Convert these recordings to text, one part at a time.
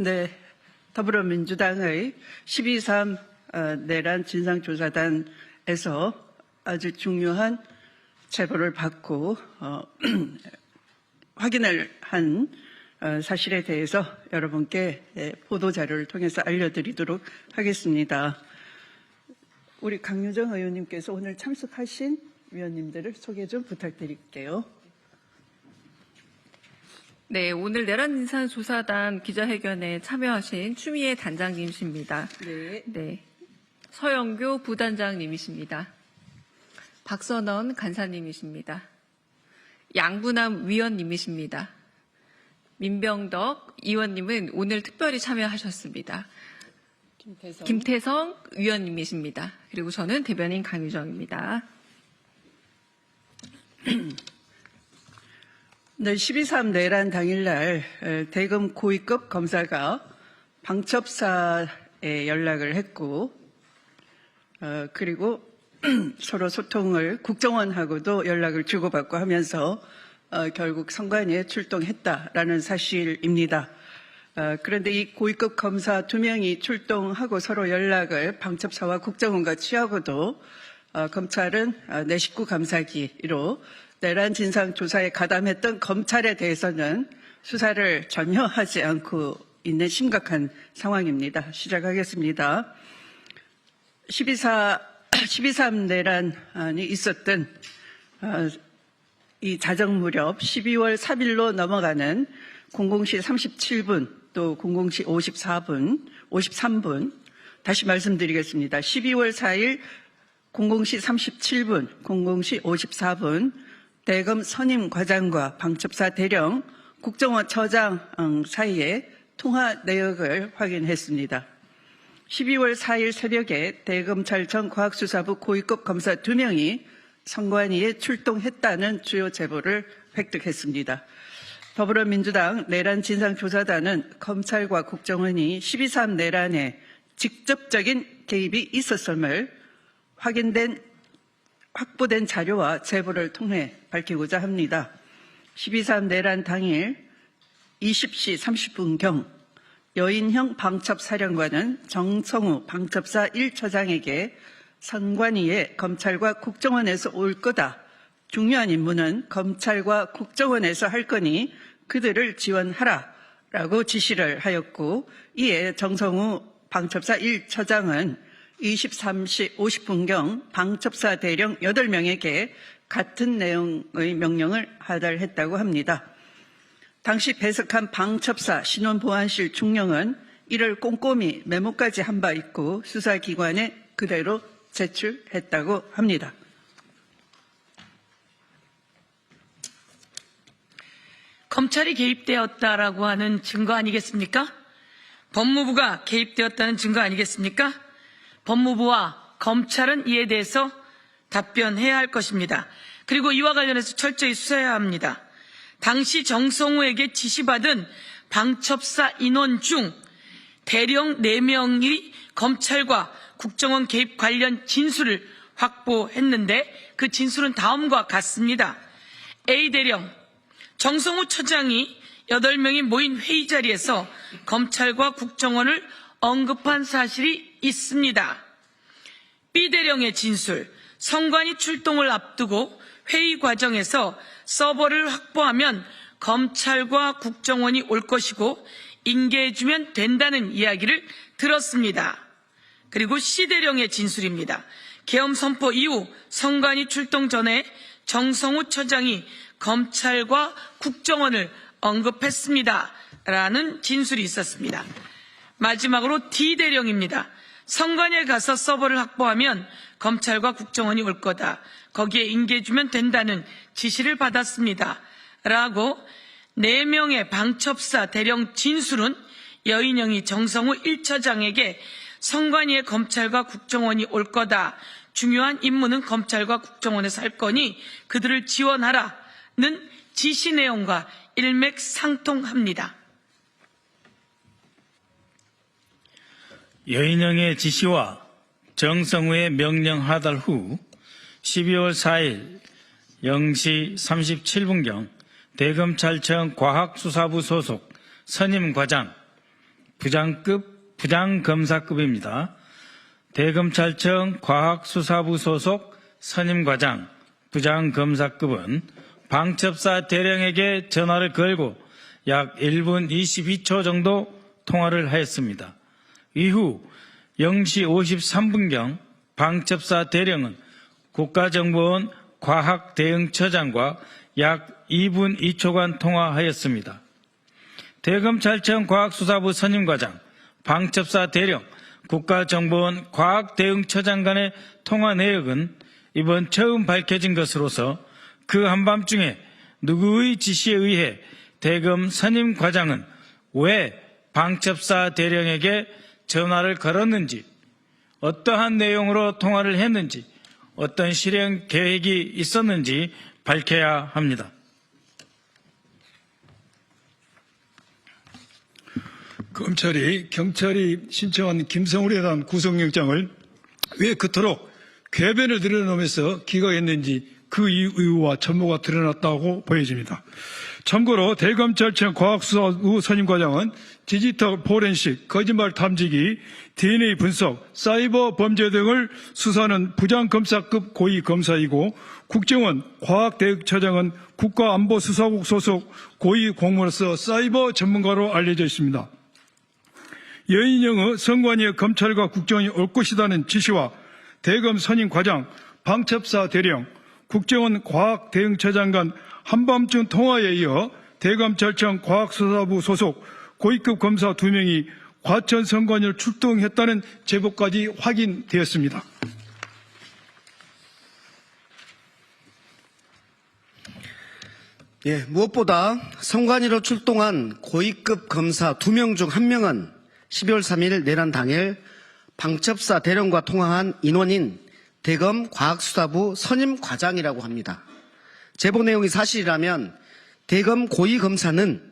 네, 더불어민주당의 12.3 내란 진상조사단에서 아주 중요한 제보를 받고 확인을 한 사실에 대해서 여러분께 보도자료를 통해서 알려드리도록 하겠습니다. 우리 강유정 의원님께서 오늘 참석하신 위원님들을 소개 좀 부탁드릴게요. 네, 오늘 내란진상조사단 기자회견에 참여하신 추미애 단장님이십니다. 네, 서영교 부단장님이십니다. 박선원 간사님이십니다. 양부남 위원님이십니다. 민병덕 의원님은 오늘 특별히 참여하셨습니다. 김태성 위원님이십니다. 그리고 저는 대변인 강유정입니다. 네, 12.3 내란 당일날 대검 고위급 검사가 방첩사에 연락을 했고 그리고 서로 소통을 국정원하고도 연락을 주고받고 하면서 결국 선관위에 출동했다라는 사실입니다. 그런데 이 고위급 검사 2명이 출동하고 서로 연락을 방첩사와 국정원과 취하고도 검찰은 내 식구 감사기로 내란 진상 조사에 가담했던 검찰에 대해서는 수사를 전혀 하지 않고 있는 심각한 상황입니다. 시작하겠습니다. 12.3 내란이 있었던 이 자정 무렵 12월 3일로 넘어가는 00시 37분 또 00시 53분 다시 말씀드리겠습니다. 12월 4일 00시 37분, 00시 54분 대검 선임 과장과 방첩사 대령 국정원 처장 사이에 통화 내역을 확인했습니다. 12월 4일 새벽에 대검찰청 과학수사부 고위급 검사 2명이 선관위에 출동했다는 주요 제보를 획득했습니다. 더불어민주당 내란진상조사단은 검찰과 국정원이 12.3 내란에 직접적인 개입이 있었음을 확보된 자료와 제보를 통해 밝히고자 합니다. 12.3 내란 당일 20시 30분경 여인형 방첩사령관은 정성우 방첩사 1처장에게 선관위에 검찰과 국정원에서 올 거다. 중요한 임무는 검찰과 국정원에서 할 거니 그들을 지원하라라고 지시를 하였고 이에 정성우 방첩사 1처장은 23시 50분경 방첩사 대령 8명에게 같은 내용의 명령을 하달했다고 합니다. 당시 배석한 방첩사 신원보안실 중령은 이를 꼼꼼히 메모까지 한 바 있고 수사기관에 그대로 제출했다고 합니다. 검찰이 개입되었다라고 하는 증거 아니겠습니까? 법무부가 개입되었다는 증거 아니겠습니까? 법무부와 검찰은 이에 대해서 답변해야 할 것입니다. 그리고 이와 관련해서 철저히 수사해야 합니다. 당시 정성우에게 지시받은 방첩사 인원 중 대령 4명이 검찰과 국정원 개입 관련 진술을 확보했는데 그 진술은 다음과 같습니다. A대령, 정성우 처장이 8명이 모인 회의 자리에서 검찰과 국정원을 언급한 사실이 있습니다. B대령의 진술, 선관위 출동을 앞두고 회의 과정에서 서버를 확보하면 검찰과 국정원이 올 것이고 인계해주면 된다는 이야기를 들었습니다. 그리고 C대령의 진술입니다. 계엄 선포 이후 선관위 출동 전에 정성우 처장이 검찰과 국정원을 언급했습니다. 라는 진술이 있었습니다. 마지막으로 D대령입니다. 선관위에 가서 서버를 확보하면 검찰과 국정원이 올 거다. 거기에 인계해주면 된다는 지시를 받았습니다. 라고 4명의 방첩사 대령 진술은 여인영이 정성우 1처장에게 선관위에 검찰과 국정원이 올 거다. 중요한 임무는 검찰과 국정원에서 할 거니 그들을 지원하라는 지시 내용과 일맥상통합니다. 여인영의 지시와 정성우의 명령 하달 후 12월 4일 0시 37분경 대검찰청 과학수사부 소속 선임과장 부장검사급입니다. 대검찰청 과학수사부 소속 선임과장, 부장검사급은 방첩사 대령에게 전화를 걸고 약 1분 22초 정도 통화를 하였습니다. 이후 0시 53분경 방첩사 대령은 국가정보원 과학대응처장과 약 2분 2초간 통화하였습니다. 대검찰청 과학수사부 선임과장, 방첩사 대령, 국가정보원 과학대응처장 간의 통화 내역은 이번 처음 밝혀진 것으로서 그 한밤중에 누구의 지시에 의해 대검 선임과장은 왜 방첩사 대령에게 전화를 걸었는지, 어떠한 내용으로 통화를 했는지, 어떤 실행 계획이 있었는지 밝혀야 합니다. 검찰이 경찰이 신청한 김성울에 대한 구속영장을 왜 그토록 궤변을 드러내면서 기각했는지 그 이유와 전모가 드러났다고 보여집니다. 참고로 대검찰청 과학수사부 선임과장은 디지털 포렌식, 거짓말 탐지기, DNA 분석, 사이버 범죄 등을 수사하는 부장검사급 고위검사이고 국정원 과학대응처장은 국가안보수사국 소속 고위공무원으로서 사이버 전문가로 알려져 있습니다. 여인영의 선관위의 검찰과 국정원이 올 것이라는 지시와 대검 선임과장, 방첩사 대령, 국정원 과학대응처장 간 한밤중 통화에 이어 대검찰청 과학수사부 소속 고위급 검사 2명이 과천 선관위를 출동했다는 제보까지 확인되었습니다. 예, 무엇보다 선관위로 출동한 고위급 검사 2명 중 1명은 12월 3일 내란 당일 방첩사 대령과 통화한 인원인 대검 과학수사부 선임과장이라고 합니다. 제보 내용이 사실이라면 대검 고위검사는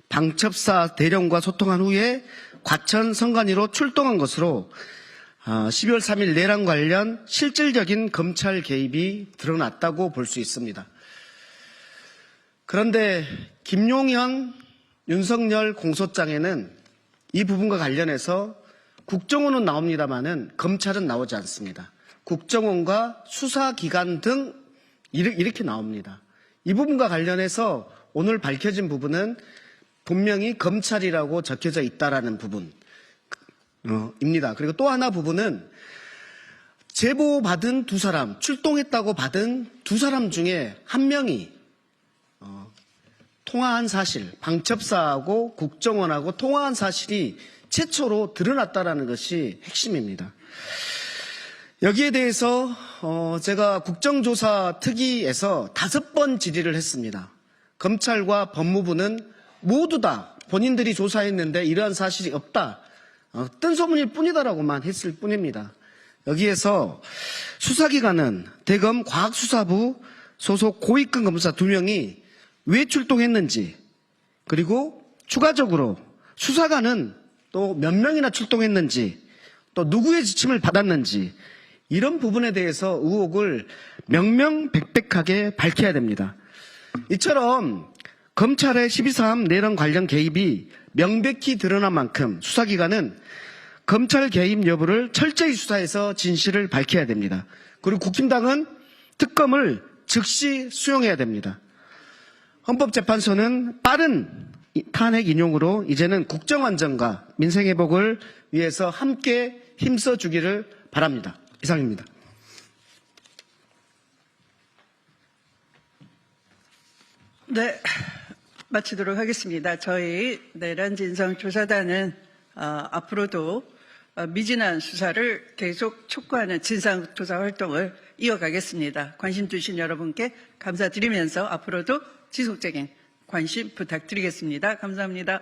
방첩사 대령과 소통한 후에 과천 선관위로 출동한 것으로 12월 3일 내란 관련 실질적인 검찰 개입이 드러났다고 볼 수 있습니다. 그런데 김용현, 윤석열 공소장에는 이 부분과 관련해서 국정원은 나옵니다마는 검찰은 나오지 않습니다. 국정원과 수사기관 등 이렇게 나옵니다. 이 부분과 관련해서 오늘 밝혀진 부분은 분명히 검찰이라고 적혀져 있다라는 부분입니다. 그리고 또 하나 부분은 제보받은 2사람, 출동했다고 받은 2사람 중에 1명이 통화한 사실, 방첩사하고 국정원하고 통화한 사실이 최초로 드러났다라는 것이 핵심입니다. 여기에 대해서 제가 국정조사 특위에서 5번 질의를 했습니다. 검찰과 법무부는 모두 다 본인들이 조사했는데 이러한 사실이 없다. 뜬소문일 뿐이다라고만 했을 뿐입니다. 여기에서 수사기관은 대검 과학수사부 소속 고위급 검사 2명이 왜 출동했는지, 그리고 추가적으로 수사관은 또 몇 명이나 출동했는지, 또 누구의 지침을 받았는지, 이런 부분에 대해서 의혹을 명명백백하게 밝혀야 됩니다. 이처럼 검찰의 12.3 내란 관련 개입이 명백히 드러난 만큼 수사기관은 검찰 개입 여부를 철저히 수사해서 진실을 밝혀야 됩니다. 그리고 국힘당은 특검을 즉시 수용해야 됩니다. 헌법재판소는 빠른 탄핵 인용으로 이제는 국정 안정과 민생 회복을 위해서 함께 힘써주기를 바랍니다. 이상입니다. 네, 마치도록 하겠습니다. 저희 내란진상조사단은 앞으로도 미진한 수사를 계속 촉구하는 진상조사 활동을 이어가겠습니다. 관심 주신 여러분께 감사드리면서 앞으로도 지속적인 관심 부탁드리겠습니다. 감사합니다.